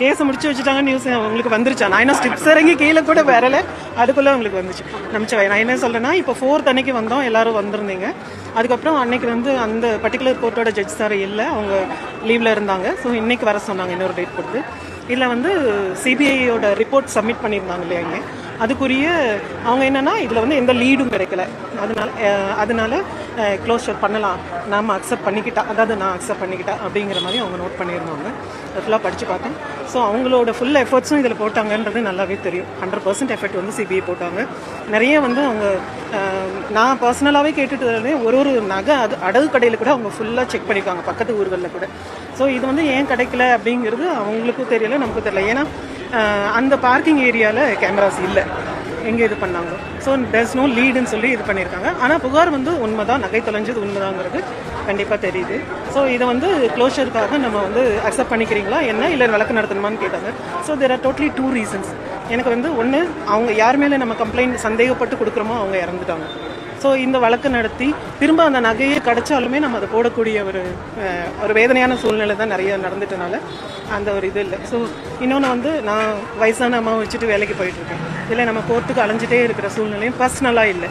கேஸை முடிச்சு வச்சுட்டாங்க நியூஸ் உங்களுக்கு வந்துருச்சா? நான் என்ன ஸ்டிப்ஸ் இறங்கி கீழே கூட வரல, அதுக்குள்ளே உங்களுக்கு வந்துச்சு. நம்பிச்சு நான் என்ன சொல்கிறேன்னா, இப்போ 4th அன்னைக்கு வந்தோம், எல்லாரும் வந்திருந்தீங்க. அதுக்கப்புறம் அன்னைக்கு வந்து அந்த பர்டிகுலர் கோர்ட்டோட ஜட்ஜ் சார் இல்லை, அவங்க லீவில் இருந்தாங்க. ஸோ இன்னைக்கு வர சொன்னாங்க, இன்னொரு டேட் கொடுத்து. இதில் வந்து சிபிஐயோட ரிப்போர்ட் சப்மிட் பண்ணியிருந்தாங்க இல்லையா இங்கே, அதுக்குரிய அவங்க என்னென்னா இதில் வந்து எந்த லீடும் கிடைக்கல, அதனால க்ளோஷர் பண்ணலாம், நாம் அக்செப்ட் பண்ணிக்கிட்டா, அதாவது நான் அக்செப்ட் பண்ணிக்கிட்டா அப்படிங்கிற மாதிரி அவங்க நோட் பண்ணியிருந்தாங்க. அது ஃபுல்லாக படித்து பார்த்தேன். ஸோ அவங்களோட ஃபுல் எஃபர்ட்ஸும் இதில் போட்டாங்கன்றது நல்லாவே தெரியும். 100% எஃபர்ட் வந்து சிபிஐ போட்டாங்க. நிறைய வந்து அவங்க நான் பர்சனலாகவே கேட்டுட்டு ஒரு நகை அடகு கடையில் கூட அவங்க ஃபுல்லாக செக் பண்ணியிருக்காங்க, பக்கத்து ஊர்களில் கூட. ஸோ இது வந்து ஏன் கிடைக்கல அப்படிங்கிறது அவங்களுக்கும் தெரியல, நமக்கும் தெரியல. ஏன்னா அந்த பார்க்கிங் ஏரியாவில் கேமராஸ் இல்லை, எங்கே இது பண்ணாங்க. ஸோ there's no லீடுன்னு சொல்லி இது பண்ணியிருக்காங்க. ஆனால் புகார் வந்து உண்மைதான், நகை தொலைஞ்சது உண்மைதாங்கிறது கண்டிப்பாக தெரியுது. ஸோ இதை வந்து க்ளோஷருக்காக நம்ம வந்து அக்செப்ட் பண்ணிக்கிறீங்களா என்ன, இல்லை வழக்கு நடத்தணுமான்னு கேட்டாங்க. So there are totally 2 reasons. எனக்கு வந்து ஒன்று, அவங்க யார் மேலே நம்ம கம்ப்ளைண்ட் சந்தேகப்பட்டு கொடுக்குறோமோ அவங்க இறந்துட்டாங்க. ஸோ இந்த வழக்கு நடத்தி திரும்ப அந்த நகையை கிடைச்சாலுமே நம்ம அதை போடக்கூடிய ஒரு வேதனையான சூழ்நிலை தான் நிறைய நடந்துட்டனால அந்த ஒரு இது இல்லை. ஸோ இன்னொன்று வந்து நான் வயசான அம்மாவை வச்சுட்டு வேலைக்கு போயிட்டுருக்கேன். இல்லை நம்ம கோர்ட்டுக்கு அலைஞ்சிட்டே இருக்கிற சூழ்நிலையும் பர்சனலாக இல்லை.